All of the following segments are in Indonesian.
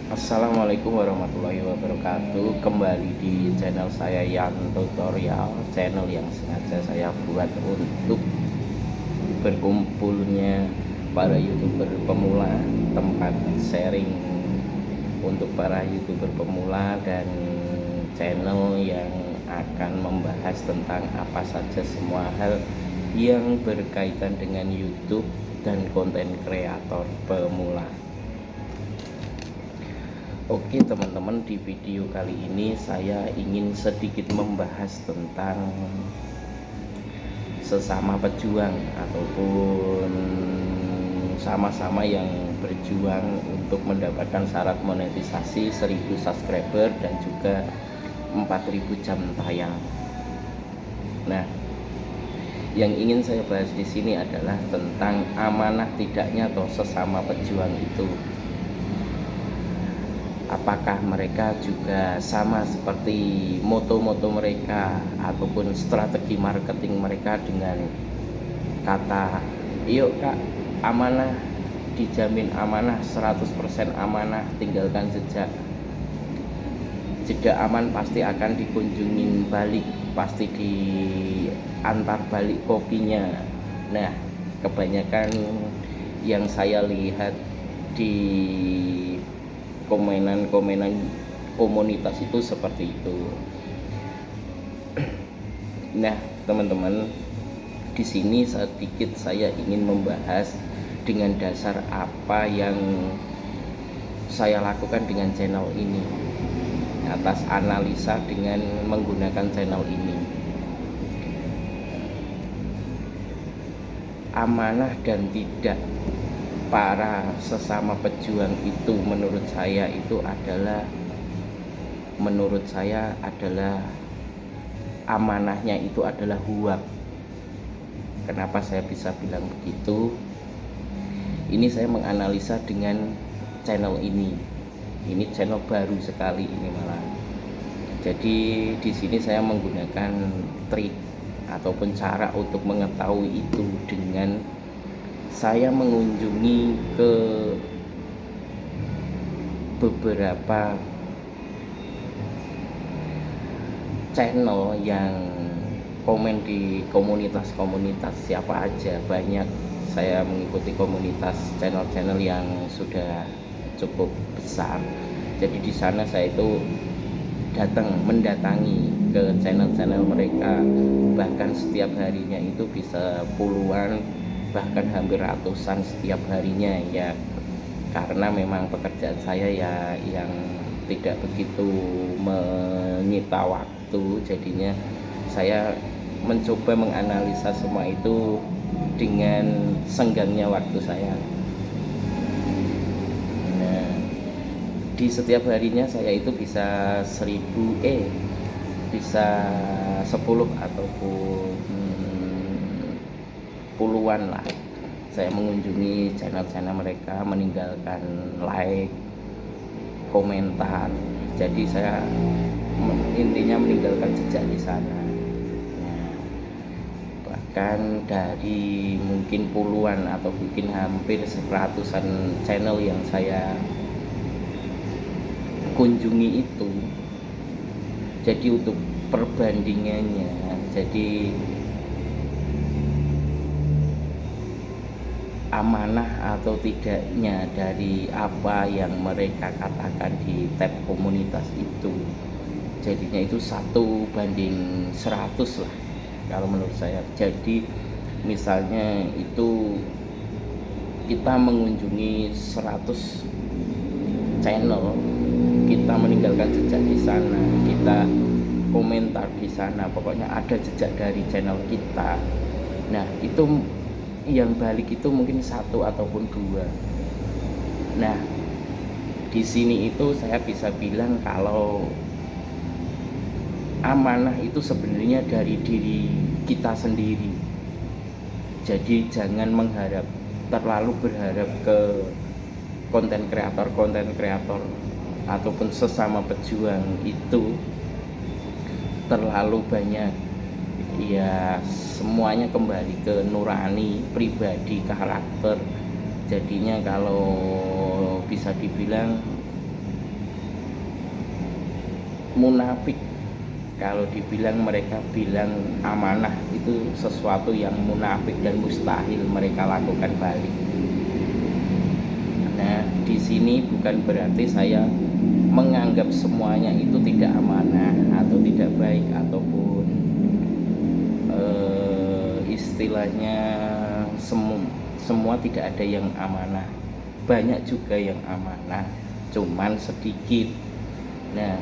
Assalamualaikum warahmatullahi wabarakatuh. Kembali di channel saya Yan Tutorial, channel yang sengaja saya buat untuk berkumpulnya para YouTuber pemula, tempat sharing untuk para YouTuber pemula dan channel yang akan membahas tentang apa saja semua hal yang berkaitan dengan YouTube dan konten kreator pemula. Oke teman-teman, di video kali ini saya ingin sedikit membahas tentang sesama pejuang ataupun sama-sama yang berjuang untuk mendapatkan syarat monetisasi 1000 subscriber dan juga 4000 jam tayang. Nah, yang ingin saya bahas di sini adalah tentang amanah tidaknya atau sesama pejuang itu. Apakah mereka juga sama seperti moto-moto mereka ataupun strategi marketing mereka dengan kata yuk kak, amanah, dijamin amanah, 100% amanah, tinggalkan jejak aman pasti akan dikunjungin balik, pasti diantar balik kopinya. Nah, kebanyakan yang saya lihat di komenan komunitas itu seperti itu. Nah, teman-teman, di sini sedikit saya ingin membahas dengan dasar apa yang saya lakukan dengan channel ini, atas analisa dengan menggunakan channel ini. Amanah dan tidak para sesama pejuang itu menurut saya adalah amanahnya itu adalah huwab. Kenapa saya bisa bilang begitu? Ini saya menganalisa dengan channel ini. Ini channel baru sekali ini malah. Jadi di sini saya menggunakan trik ataupun cara untuk mengetahui itu dengan saya mengunjungi ke beberapa channel yang komen di komunitas-komunitas siapa aja. Banyak saya mengikuti komunitas channel-channel yang sudah cukup besar. Jadi di sana saya itu mendatangi ke channel-channel mereka, bahkan setiap harinya itu bisa puluhan, bahkan hampir ratusan setiap harinya ya, karena memang pekerjaan saya ya yang tidak begitu menyita waktu, jadinya saya mencoba menganalisa semua itu dengan senggangnya waktu saya. Nah, di setiap harinya saya itu bisa 1000 bisa 10 ataupun puluhan lah saya mengunjungi channel-channel mereka, meninggalkan like, komentar. Jadi saya intinya meninggalkan jejak di sana. Nah, bahkan dari mungkin puluhan atau mungkin hampir seratusan channel yang saya kunjungi itu, jadi untuk perbandingannya, jadi amanah atau tidaknya dari apa yang mereka katakan di tab komunitas itu, jadinya itu 1:100 lah kalau menurut saya. Jadi misalnya itu kita mengunjungi 100 channel, kita meninggalkan jejak di sana, kita komentar di sana, pokoknya ada jejak dari channel kita. Nah, itu yang balik itu mungkin 1 ataupun 2. Nah, di sini itu saya bisa bilang kalau amanah itu sebenarnya dari diri kita sendiri. Jadi jangan terlalu berharap ke konten kreator ataupun sesama pejuang itu terlalu banyak. Ya, semuanya kembali ke nurani, pribadi, karakter. Jadinya kalau bisa dibilang munafik. Kalau dibilang mereka bilang amanah, itu sesuatu yang munafik dan mustahil mereka lakukan balik. Nah, di sini bukan berarti saya menganggap semuanya itu tidak amanah atau tidak baik, ataupun istilahnya semua tidak ada yang amanah. Banyak juga yang amanah, cuman sedikit. Nah,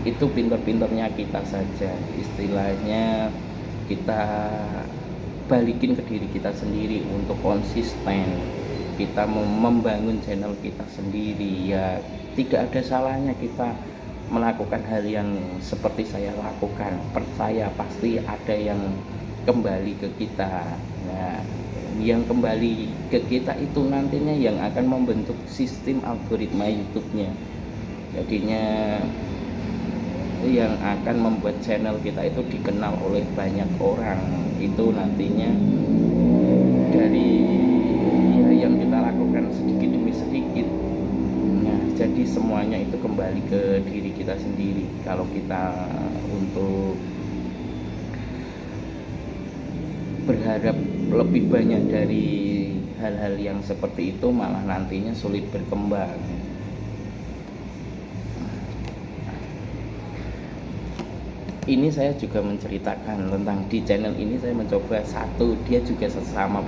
itu pinter-pinternya kita saja, istilahnya kita balikin ke diri kita sendiri untuk konsisten. Kita membangun channel kita sendiri, ya tidak ada salahnya kita melakukan hal yang seperti saya lakukan. Percaya pasti ada yang kembali ke kita. Nah, yang kembali ke kita itu nantinya yang akan membentuk sistem algoritma YouTube-nya. Jadinya yang akan membuat channel kita itu dikenal oleh banyak orang itu nantinya dari yang kita lakukan sedikit demi sedikit. Nah, jadi semuanya itu kembali ke diri kita sendiri. Kalau kita untuk berharap lebih banyak dari hal-hal yang seperti itu, malah nantinya sulit berkembang. Ini saya juga menceritakan tentang di channel ini saya mencoba satu, dia juga sama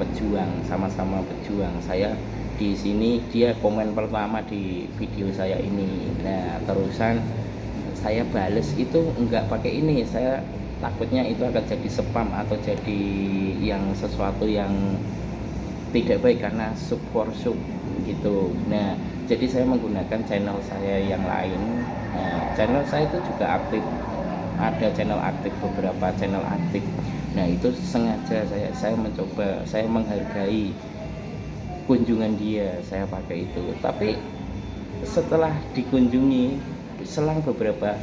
sama pejuang. Saya di sini dia komen pertama di video saya ini. Nah, terusan saya bales itu enggak pakai ini. Saya takutnya itu akan jadi spam atau jadi yang sesuatu yang tidak baik karena sub for sub gitu. Nah, jadi saya menggunakan channel saya yang lain. Nah, channel saya itu juga aktif, ada channel aktif, beberapa channel aktif. Nah, itu sengaja saya mencoba, saya menghargai kunjungan dia, saya pakai itu. Tapi setelah dikunjungi selang beberapa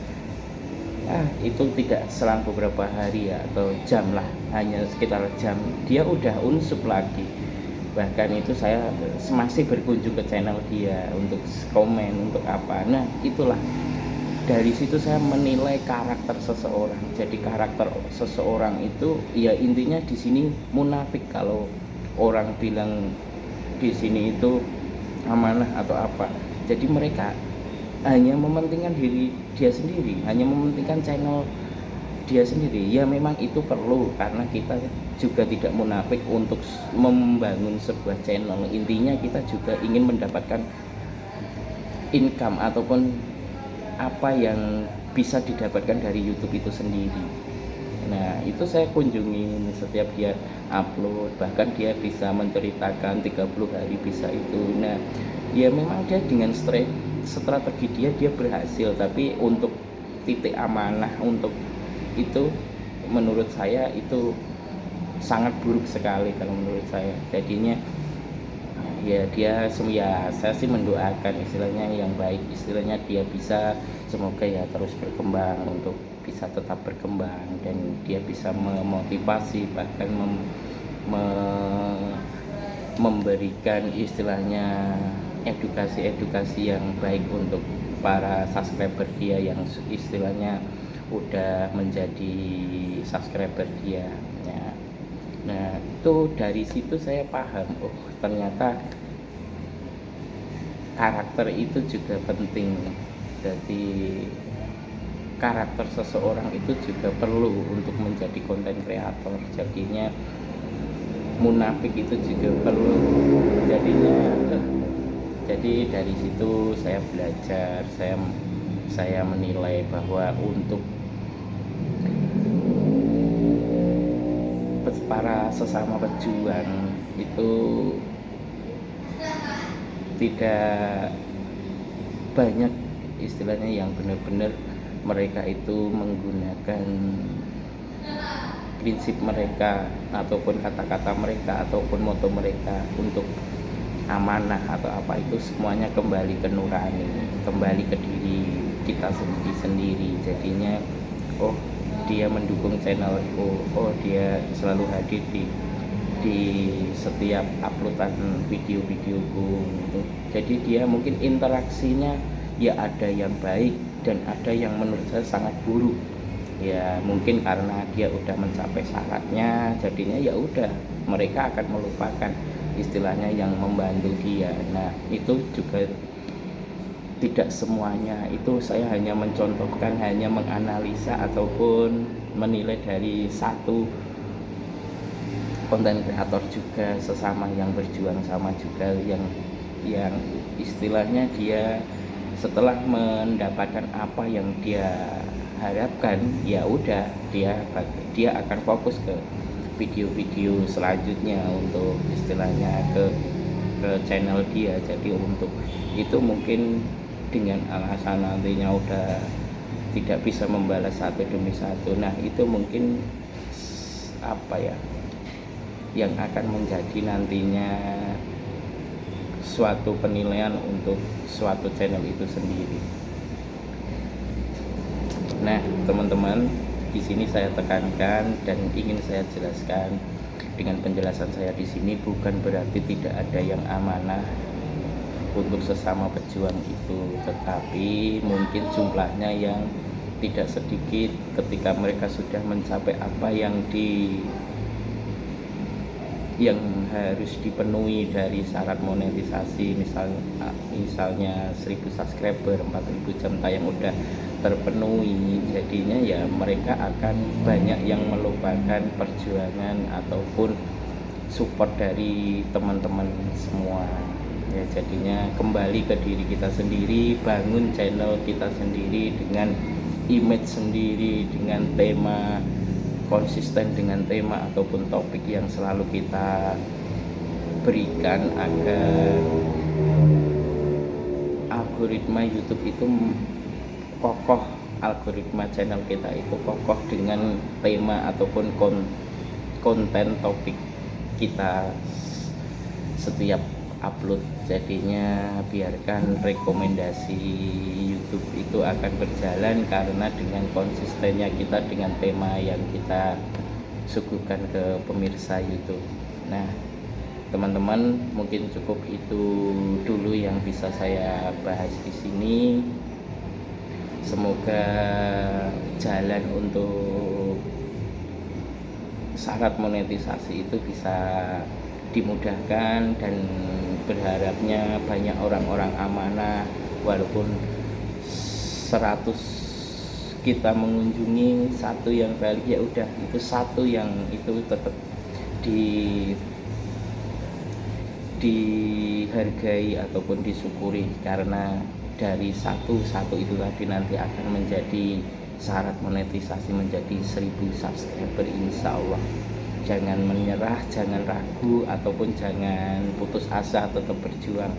itu tidak selang beberapa hari ya, atau jam lah, hanya sekitar jam, dia udah unsub lagi. Bahkan itu saya masih berkunjung ke channel dia untuk komen, untuk apa. Nah, itulah dari situ saya menilai karakter seseorang. Jadi karakter seseorang itu ya intinya di sini munafik. Kalau orang bilang di sini itu amanah atau apa, jadi mereka hanya mementingkan diri dia sendiri, hanya mementingkan channel dia sendiri. Ya memang itu perlu, karena kita juga tidak munafik untuk membangun sebuah channel. Intinya kita juga ingin mendapatkan income ataupun apa yang bisa didapatkan dari YouTube itu sendiri. Nah, itu saya kunjungi setiap dia upload, bahkan dia bisa menceritakan 30 hari bisa itu. Nah, ya memang dia dengan strategi dia berhasil, tapi untuk titik amanah untuk itu menurut saya itu sangat buruk sekali kalau menurut saya. Jadinya ya saya sih mendoakan istilahnya yang baik, istilahnya dia bisa, semoga ya terus berkembang, untuk bisa tetap berkembang, dan dia bisa memotivasi, bahkan memberikan istilahnya edukasi yang baik untuk para subscriber dia yang istilahnya udah menjadi subscriber dia. Nah, itu dari situ saya paham, oh ternyata karakter itu juga penting. Jadi karakter seseorang itu juga perlu untuk menjadi konten kreator. Jadinya munafik itu juga perlu. Jadi dari situ saya belajar, saya menilai bahwa untuk para sesama pejuang itu tidak banyak istilahnya yang benar-benar mereka itu menggunakan prinsip mereka ataupun kata-kata mereka ataupun moto mereka untuk amanah atau apa. Itu semuanya kembali ke nurani, kembali ke diri kita sendiri. Jadinya oh dia mendukung channelku, oh dia selalu hadir di setiap uploadan video-videoku gitu. Jadi dia mungkin interaksinya ya ada yang baik, dan ada yang menurut saya sangat buruk. Ya mungkin karena dia udah mencapai syaratnya, jadinya ya udah mereka akan melupakan istilahnya yang membantu dia. Nah itu juga tidak semuanya, itu saya hanya mencontohkan, hanya menganalisa ataupun menilai dari satu konten kreator juga sesama yang berjuang sama juga, yang istilahnya dia setelah mendapatkan apa yang dia harapkan, ya udah dia akan fokus ke video-video selanjutnya untuk istilahnya ke channel dia. Jadi untuk itu mungkin dengan alasan nantinya udah tidak bisa membalas satu demi satu, nah itu mungkin apa ya yang akan menjadi nantinya suatu penilaian untuk suatu channel itu sendiri. Nah teman-teman, di sini saya tekankan dan ingin saya jelaskan, dengan penjelasan saya di sini bukan berarti tidak ada yang amanah untuk sesama pejuang itu, tetapi mungkin jumlahnya yang tidak sedikit ketika mereka sudah mencapai apa yang harus dipenuhi dari syarat monetisasi, misalnya 1000 subscriber, 4000 jam tayang udah terpenuhi, jadinya ya mereka akan banyak yang melupakan perjuangan ataupun support dari teman-teman semua. Ya jadinya kembali ke diri kita sendiri, bangun channel kita sendiri dengan image sendiri, dengan tema, konsisten dengan tema ataupun topik yang selalu kita berikan agar algoritma YouTube itu kokoh, algoritma channel kita itu kokoh dengan tema ataupun konten topik kita setiap upload. Jadinya biarkan rekomendasi YouTube itu akan berjalan karena dengan konsistennya kita dengan tema yang kita suguhkan ke pemirsa YouTube. Nah teman-teman, mungkin cukup itu dulu yang bisa saya bahas di sini. Semoga jalan untuk syarat monetisasi itu bisa dimudahkan, dan berharapnya banyak orang-orang amanah, walaupun 100 kita mengunjungi, satu yang balik ya udah, itu satu yang itu tetap dihargai ataupun disyukuri, karena dari satu itu tadi nanti akan menjadi syarat monetisasi menjadi 1000 subscriber insya Allah. Jangan menyerah, jangan ragu, ataupun jangan putus asa, tetap berjuang,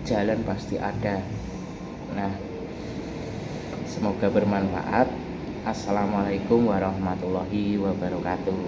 jalan pasti ada. Nah semoga bermanfaat. Assalamualaikum warahmatullahi wabarakatuh.